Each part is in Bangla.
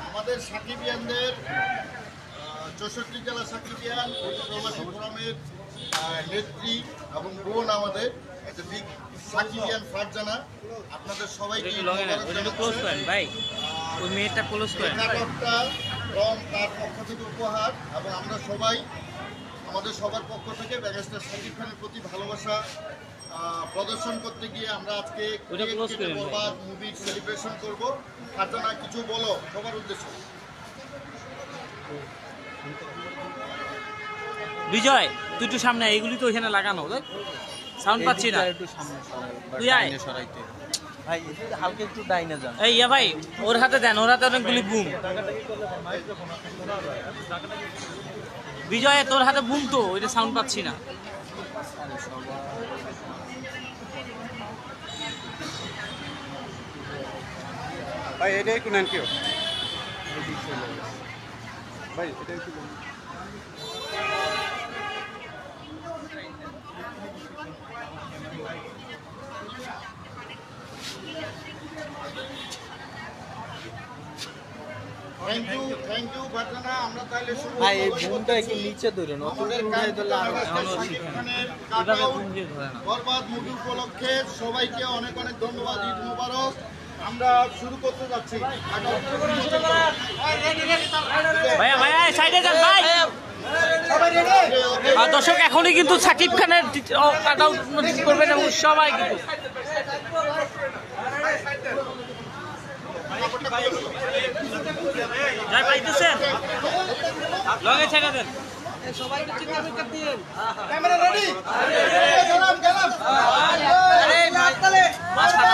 আমাদের সাকিবিয়ানদের ৬৪ জেলা সাকিবিয়ান প্রবাসী ফোরামের নেত্রী এবং বোন আমাদের সাকিবিয়ান ফারজানা আপনাদের সবাইকে তার পক্ষ থেকে উপহার এবং আমরা সবাই আমাদের সবার পক্ষ থেকে ব্যারিস্টার সাকিব খানের প্রতি ভালোবাসা প্রদর্শন করতে গিয়ে আমরা আজকে বরবাদ মুভির সেলিব্রেশন করব। ফারজানা কিছু বলো সবার উদ্দেশ্যে। বিজয় তুই একটু সামনে, এইগুলি তো ওখানে লাগানো সাউন্ড পাচ্ছি না, একটু সামনে তুই আয় ভাই, হালকা একটু ডাইনে যান। এই ইয়া ভাই ওর হাতে দেন, ওর হাতে অনেকগুলি বুম। বিজয় তোর হাতে বুম তো, ওইটা সাউন্ড পাচ্ছি না। ভাই এটাই একটু নেন কেউ ভাই, এটাই একটু থ্যাংক ইউ ফারজানা। আমরা তাহলে শুরু ভাই এই বুমটা একটু নিচে ধরে না, বরবাদ মুভি উপলক্ষে সবাইকে অনেক অনেক ধন্যবাদ, ঈদ মোবারক। আমরা শুরু করতে যাচ্ছি। দর্শক এখনই কিন্তু সাকিব খানের কাট আউট করবেন এবং সবাই কিন্তু যাই পাইতেছেন লগে ছেড়ে দেন সবাইকে চিন্তা করে দিন। ক্যামেরা রেডি, গেলাম গেলাম। আরে মাথা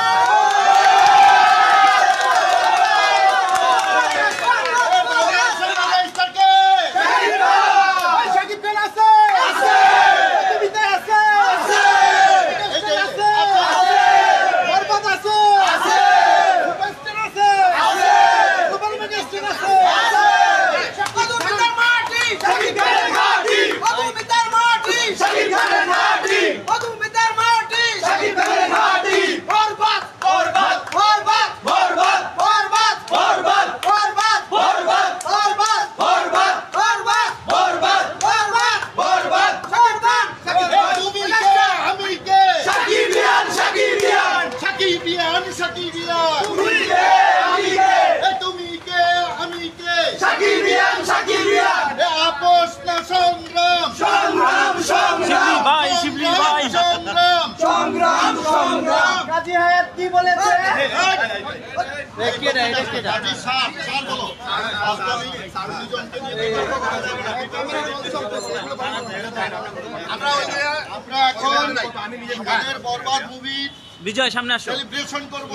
বিজয় সামনে আসো, সেলিব্রেশন করব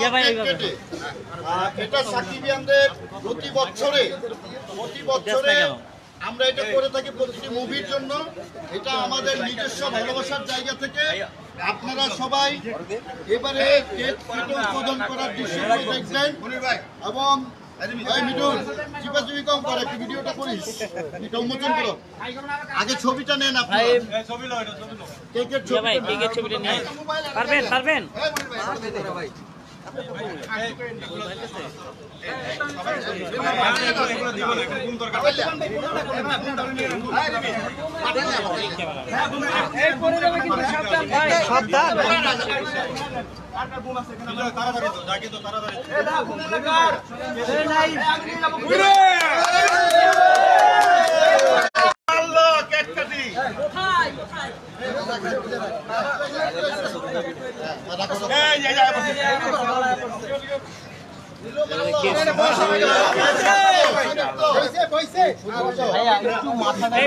কেটে। এটা সাকিবিয়ানদের প্রতি বছরে আমরা এটা করে থাকি প্রতিটি মুভির জন্য। এটা আমাদের নিজস্ব ভালোবাসার জায়গা থেকে আপনারা সবাই এবারে কেক কেটে উদ্বোধন করার দৃশ্যগুলো দেখবেন এবং মিঠুন চিপাচিপি কম করে একটু ভিডিওটা করিস, এটা উন্মোচন করো। আগে ছবিটা নেন আপনি, কেকের ছবিটা নিয়ে পারবেন পারবেন।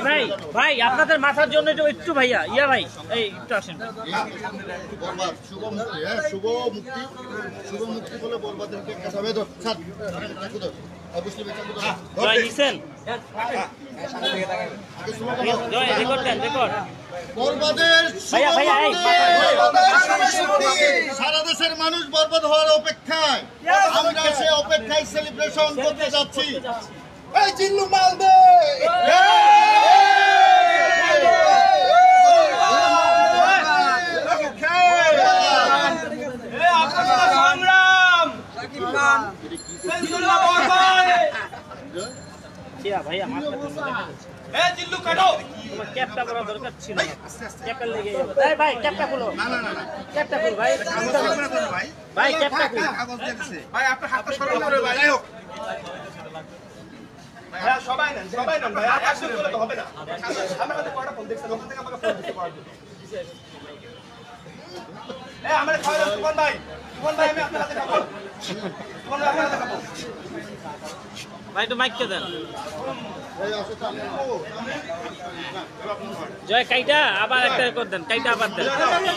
ভাই ভাই আপনাদের মাথার জন্য একটু ভাইয়া ইয়া ভাই এই একটু আসেন। শুভ মুক্তি, শুভ মুক্তি, শুভ মুক্তি বলে বরবাদের সারা দেশের মানুষ বরবাদ হওয়ার অপেক্ষায়, আমরা সে অপেক্ষায় সেলিব্রেশন করতে যাচ্ছি। এই চিল্লু মাল দে, আপনারা ভাইয়া ক্যাপটা করা দরকার ছিল ক্যাপটা লেগে যাবে ভাই ক্যাপটা খুলো ক্যাপটা খুল ভাই ভাই ক্যাপটা খুল ভাই আপনার হাতটা সরানো করে ভাই যাই হোক ভাই সবাই নেন ভাই একদম করে তো হবে না আমার হাতে কয়টা ফোন দেখছেন ওখান থেকে আমাকে ফোন দিতে পারবে আমরা খাওয়া দাওয়া কোন ভাই আমি আপনার হাতে খাবো কোন আপনার হাতে খাবো ভাই একটু মাইকটা দেন জয় কাইটা আবার একটা করে দেন কাইটা আবার দেন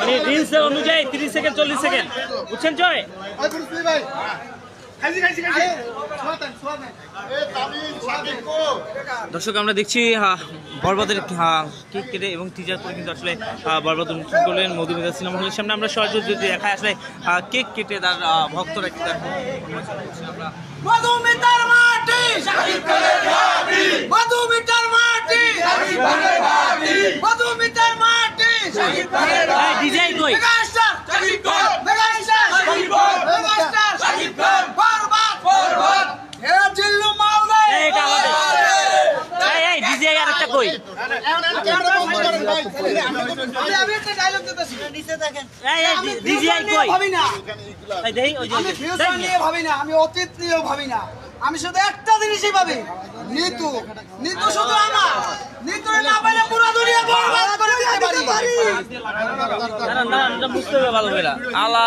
মানে রিলস অনুযায়ী 30 সেকেন্ড 40 সেকেন্ড বুঝছেন জয় ভাই খাইছি দর্শক আমরা দেখছি বরবাদের কেক কেটে এবং টিজার করে কিন্তু আসলে বরবাদ অনুষ্ঠান করলেন মধুমিতা সিনেমা হলের সামনে আমরা সরাসরি যদি দেখা আসলে কেক কেটে তার ভক্তরা কি তার মধুমিতার মাটি শাকিব খানের ভাবি মধুমিতার মাটি শাকিব খানের ভাবি মধুমিতার মাটি শাকিব খানের ভাবি ডিজাই কই megastar Shakib Khan megastar Shakib Khan megastar Shakib Khan বরবাদ হে জিল্লু মালদে এইটা আমাদের এই ডিজাই আরেকটা কই আমি একটা ডায়লগ দিতেছি নিচে দেখেন এই ডিজাই কই ভাবি না এই দেই ওই আমি ফিউচার নিয়ে ভাবি না আমি অতীত নিয়ে ভাবি না আমি শুধু একটা জিনিসই ভাবি নিতু শুধু আমার নিতু না পাইলে পুরো দুনিয়া বরবাদ করে দিতে পারি না এটা বুঝতে হবে ভালো করে আলা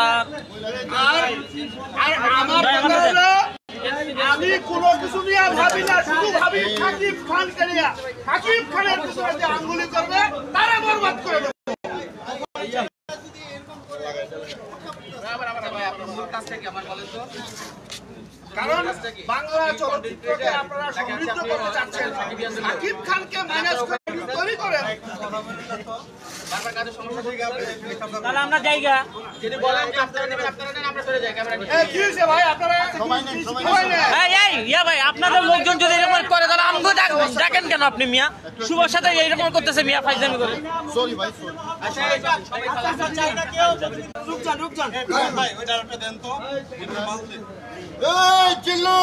আমি কোনো কিছু নিয়ে ভাবি না শুধু ভাবি শাকিব খানকে নিয়ে শাকিব খানের পিছনে যে আঙ্গুলি করবে তারা বরবাদ করে দেবে কারণ বাংলা চলচ্চিত্রকে আপনারা সমৃদ্ধ করতে চাচ্ছেন শাকিব খানকে ম্যানেজ করে তৈরি করেন তাহলে আমরা জায়গা যদি বলেন যে আপনারা নেবেন আপনারা নেন আমরা চলে যাই ক্যামেরা নিয়ে কি হইছে ভাই আপনারা সবাই নেন এই ইয়া ভাই আপনাদের লোকজন যদি এরকম করে তাহলে আমগো ডাকেন কেন আপনি মিয়া শুভর সাথে এইরকম করতেছে মিয়া ফাইজামি করে সরি ভাই সরি রুক যান ভাই ওই ডায়লগটা দেন তো এই চিল্লু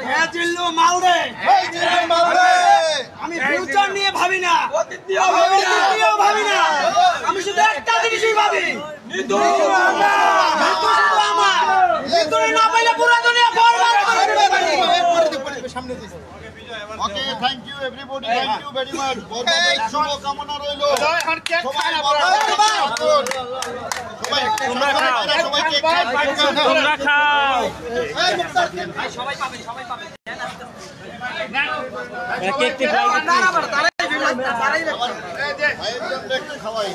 হে জিল্লু মালদে এই চিল্লু মারবে আমি ফিউচার নিয়ে ভাবি না অতীত নিয়েও ভাবি না আমি শুধু একটা জিনিসই ভাবি নিতু শুধু আমার নিতু না পাইলে পুরো দুনিয়া বরবাদ করে দেবে সামনে this okay thank you everybody thank you very much বরবাদের শুভ কামনা রইলো জয় হার কেক খান আপনারা সবাই তোমরা খাও সবাই কেক খাও তোমরা খাও এই মুক্তার কেক কেক টেক লাইভ ভাই একদম দেখতে খাওয়াই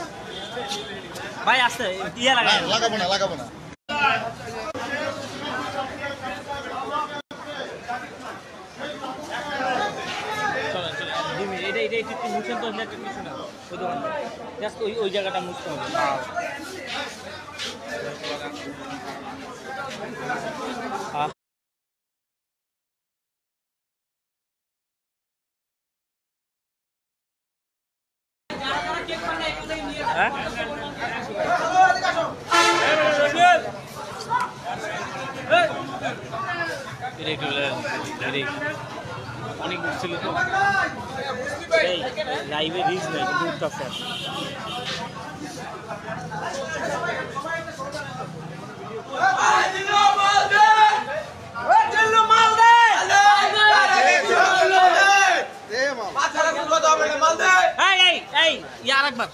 ভাই আসছে ইয়া লাগাই লাগাবো না এটা একটু মুছেন তো কিছু না ওই দোকান জাস্ট ওই জায়গাটা মুছতে হবে অনেক ছিল তো এই লাইভে রিচ নাই কিন্তু আছে এই ইয়ার একবার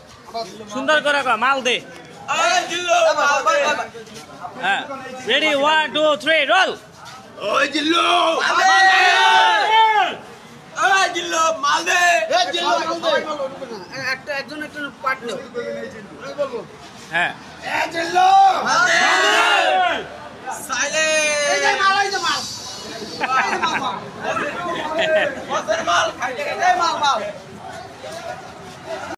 সুন্দর করে মাল দে হ্যাঁ রেডি 1 2 3 রোল ওই জিল্লু ওই জিল্লু মাল দে এই চিল্লু একজন পার্ট নাও হ্যাঁ এই জিল্লু মাল দে সাইলেন্ট এই যে মাল এই যে মাল বসের মাল খাইতে গেছে মাল